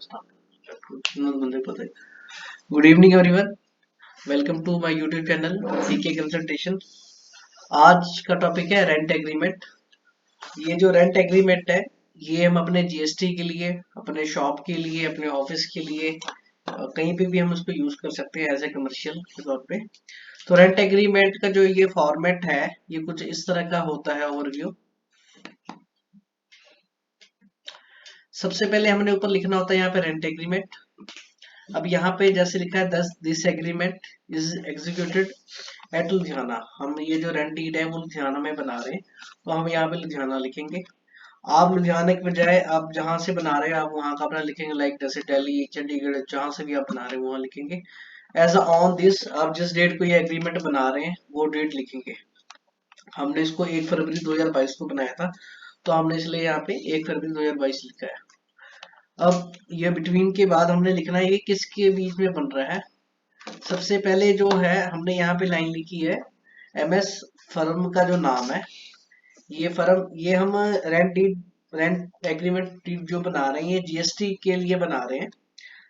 बंदे पता है। Good evening everyone, welcome to my YouTube channel CK consultation. आज का टॉपिक है रेंट एग्रीमेंट। ये जो रेंट एग्रीमेंट है, ये हम अपने जीएसटी के लिए, अपने शॉप के लिए, अपने ऑफिस के लिए, कहीं पे भी हम उसको यूज कर सकते हैं एज ए कमर्शियल के तौर पे। तो रेंट एग्रीमेंट का जो ये फॉर्मेट है, ये कुछ इस तरह का होता है ओवरव्यू। सबसे पहले हमने ऊपर लिखना होता है यहाँ पे रेंट एग्रीमेंट। अब यहाँ पे जैसे लिखा है this agreement is executed eight Ludhiana. हम ये जो रेंट डीड है वो लुधियाना में बना रहे हैं, तो हम यहाँ पे लुधियाना लिखेंगे। आप लुधियाना के बजाय आप जहाँ से बना रहे हैं आप वहाँ का अपना लिखेंगे, लाइक जैसे दिल्ली, चंडीगढ़, जहाँ से भी आप बना रहे हैं वहाँ लिखेंगे। एज ऑन दिस, आप जिस डेट को ये एग्रीमेंट बना रहे हैं वो डेट लिखेंगे। हमने इसको 1 फरवरी 2022 को बनाया था, तो हमने इसलिए यहाँ पे 1 फरवरी 2022 लिखा है। अब ये बिटवीन के बाद हमने लिखना है ये किसके बीच में बन रहा है। सबसे पहले जो है हमने यहाँ पे लाइन लिखी है, एमएस फर्म का जो नाम है, ये फर्म, ये हम रेंट एग्रीमेंट जो बना रहे हैं ये जीएसटी के लिए बना रहे हैं।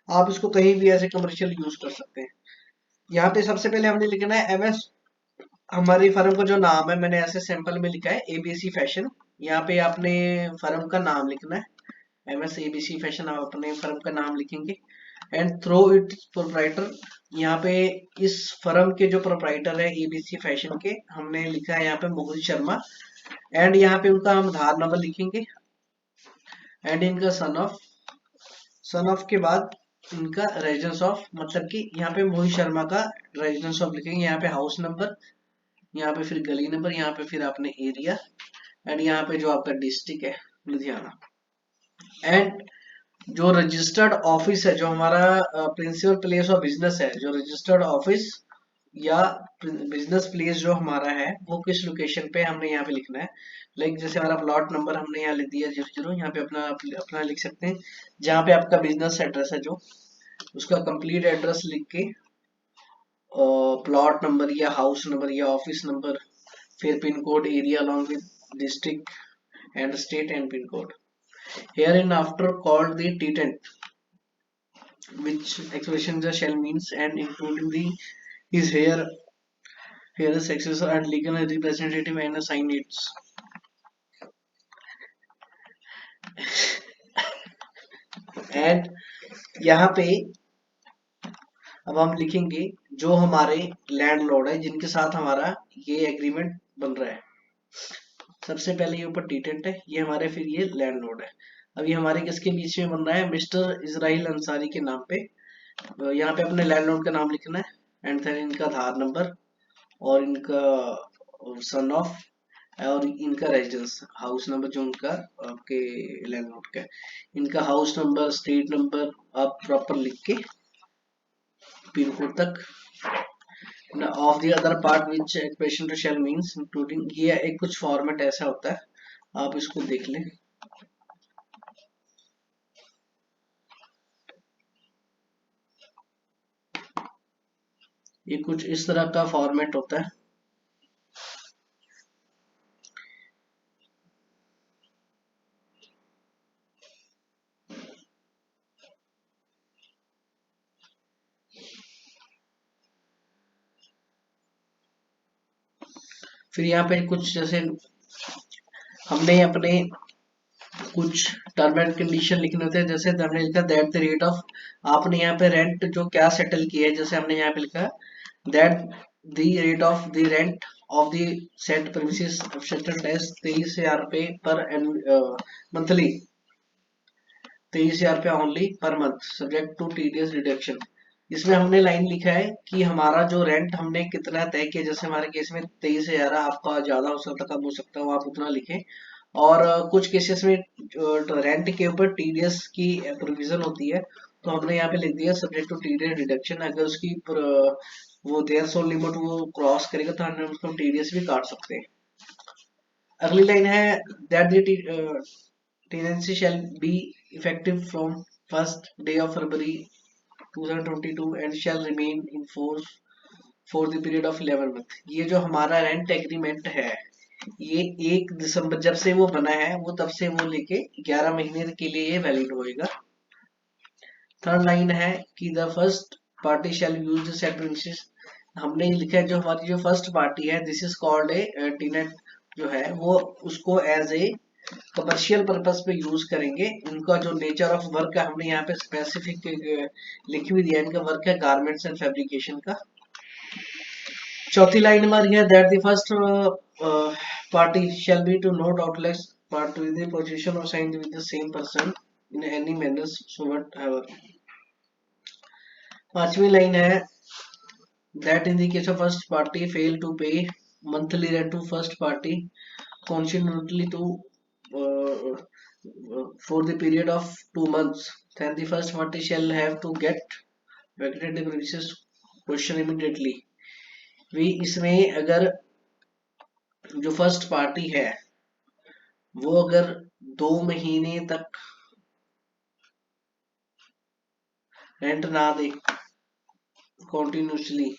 आप इसको कहीं भी ऐसे कमर्शियल यूज कर सकते हैं। यहाँ पे सबसे पहले हमने लिखना है एमएस, हमारी फर्म का जो नाम है मैंने ऐसे सैंपल में लिखा है एबीसी फैशन। यहाँ पे आपने फर्म का नाम लिखना है, एमएस एबीसी फैशन, आप अपने फर्म का नाम लिखेंगे। एंड थ्रो इट प्रोप्राइटर, यहाँ पे इस फर्म के जो प्रोप्राइटर है एबीसी फैशन के, हमने लिखा है यहाँ पे मुकुल शर्मा। एंड यहाँ पे उनका हम आधार नंबर लिखेंगे। एंड इनका सन ऑफ के बाद इनका रेजिडेंस ऑफ, मतलब कि यहाँ पे मोहित शर्मा का रेजिडेंस ऑफ लिखेंगे। यहाँ पे हाउस नंबर, यहाँ पे फिर गली नंबर, यहाँ पे फिर आपने एरिया, एंड यहाँ पे जो आपका डिस्ट्रिक्ट है लुधियाना। एंड जो रजिस्टर्ड ऑफिस है, जो हमारा प्रिंसिपल प्लेस ऑफ बिजनेस है, जो रजिस्टर्ड ऑफिस या बिजनेस प्लेस जो हमारा है वो किस लोकेशन पे हमने यहाँ पे लिखना है। लाइक जैसे हमारा प्लॉट नंबर हमने यहाँ लिख दिया 00, यहाँ पे अपना अपना लिख सकते हैं। जहाँ पे आपका बिजनेस एड्रेस है, जो उसका कंप्लीट एड्रेस लिख के प्लॉट नंबर या हाउस नंबर या ऑफिस नंबर, फिर pin code, area along with district and state and pin code. Hereinafter called the Titan, which expression the shall means and including the his here successor and legal representative and assign its. And यहाँ पे अब हम लिखेंगे जो हमारे landlord है, जिनके साथ हमारा ये एग्रीमेंट बन रहा है। सबसे पहले ये ऊपर टीटेंट है, ये हमारे फिर ये लैंडलॉर्ड है। अब ये हमारे किसके बीच में बन रहा है, मिस्टर इजराइल अंसारी के नाम पे। यहाँ पे अपने लैंडलॉर्ड का नाम लिखना है, एंड फिर इनका आधार नंबर और इनका सन ऑफ और इनका रेजिडेंस हाउस नंबर, जो उनका आपके लैंडलॉर्ड का है, इनका हाउस नंबर, स्ट्रीट नंबर आप प्रॉपर लिख के पिन कोड तक। Of the other part which expression to shell means including, ये एक कुछ फॉर्मेट ऐसा होता है, आप इसको देख लें। ये कुछ इस तरह का फॉर्मेट होता है। फिर यहाँ पे कुछ जैसे हमने अपने कुछ टर्म एंड कंडीशन लिखने होते हैं, जैसे हमने लिखा दैट द रेट ऑफ, आपने यहाँ पे रेंट जो क्या सेटल किया है, जैसे हमने यहाँ पे लिखा that the rate of the rent of the set premises settled as 23,000 रुपए पर मंथली, 23,000 रुपया only per month subject to TDS deduction. इसमें हमने लाइन लिखा है कि हमारा जो रेंट हमने कितना तय किया, जैसे हमारे केस में 23,000, आपका ज्यादा हो सकता है कम हो सकता है, आप उतना लिखें। और कुछ केसेस में रेंट के ऊपर टीडीएस की प्रोविजन होती है, तो हमने यहाँ पे लिख दिया सब्जेक्ट टू टीडीएस डिडक्शन। अगर उसकी वो देयर सो लिमिट वो क्रॉस करेगा तो हमने उसको टीडीएस भी काट सकते हैं। अगली लाइन है that the tenancy shall be effective from first day of February 2022 and shall remain in force for the period of 11 month। ये जो हमारा रेंट एग्रीमेंट है, ये 1 दिसंबर जब से वो बना है वो तब से वो लेके 11 महीने के लिए ये वैलिड होएगा। थर्ड लाइन है कि the first party shall use the set premises. हमने लिखा है जो हमारी जो फर्स्ट पार्टी है दिस इज कॉल्ड ए टीनेट जो है वो उसको एज ए कमर्शियल पर्पस पे यूज करेंगे। इनका जो नेचर ऑफ वर्क है हमने यहाँ पे स्पेसिफिक लिखी हुई दिया है, इनका वर्क है गारमेंट्स एंड फैब्रिकेशन का। चौथी लाइन हमारी है that the first party shall be to not outlets part with the position or signed with the same person in any manner so whatever। पांचवी लाइन है that in the case of first party fail to pay monthly rent to first party consequently to for the period of 2 months then the first party shall have to get vacated the premises question immediately। भी इसमें अगर जो first party है वो अगर 2 महीने तक rent ना दे कॉन्टिन्यूसली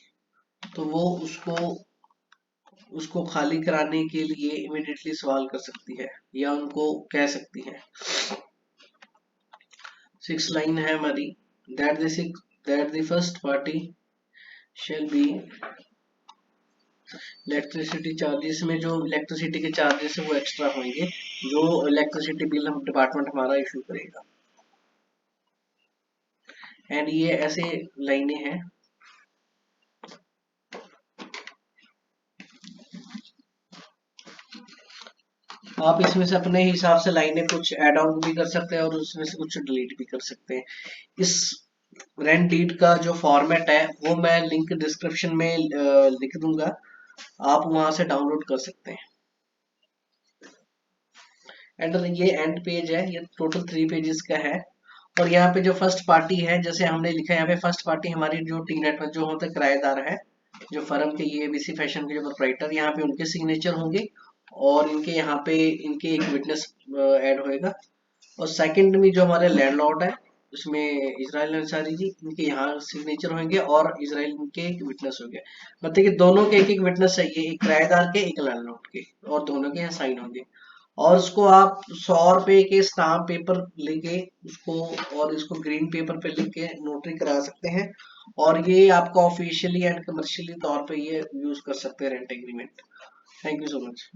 तो वो उसको खाली कराने के लिए इमीडिएटली सवाल कर सकती है या उनको कह सकती है। 6 लाइन है हमारी that the first party shall be electricity charges में जो इलेक्ट्रिसिटी के चार्जेस है वो एक्स्ट्रा होंगे जो इलेक्ट्रिसिटी बिल हम डिपार्टमेंट हमारा इशू करेगा। एंड ये ऐसे लाइनें हैं आप इसमें से अपने हिसाब से लाइनें कुछ ऐड ऑन भी कर सकते हैं और उसमें से कुछ डिलीट भी कर सकते हैं। इस रेंट डीड का जो फॉर्मेट है वो मैं लिंक डिस्क्रिप्शन में लिख दूंगा, आप वहां से डाउनलोड कर सकते हैं। एंड ये एंड पेज है, ये टोटल 3 पेजेस का है। और यहाँ पे जो फर्स्ट पार्टी है जैसे हमने लिखा है यहाँ पे फर्स्ट पार्टी हमारी जो टी नेट जो होते किराएदार है जो फर्म के ये बीसी फैशन के जो प्रोप्राइटर यहाँ पे उनके सिग्नेचर होंगे और इनके यहाँ पे इनके एक विटनेस ऐड होएगा। और सेकंड में जो हमारे लैंडलॉर्ड है उसमें इजराइल अंसारी जी इनके यहाँ सिग्नेचर होंगे और इजराइल इनके एक विटनेस होंगे। मतलब कि दोनों के एक एक विटनेस चाहिए, एक किराएदार के एक लैंडलॉर्ड के, और दोनों के यहाँ साइन होंगे। और उसको आप 100 रुपए के स्टाम्प पेपर लेके उसको और इसको ग्रीन पेपर पे लिख के नोटरी करा सकते हैं और ये आपका ऑफिशियली एंड कमर्शियली तौर पे ये यूज कर सकते हैं rent agreement. Thank you so much.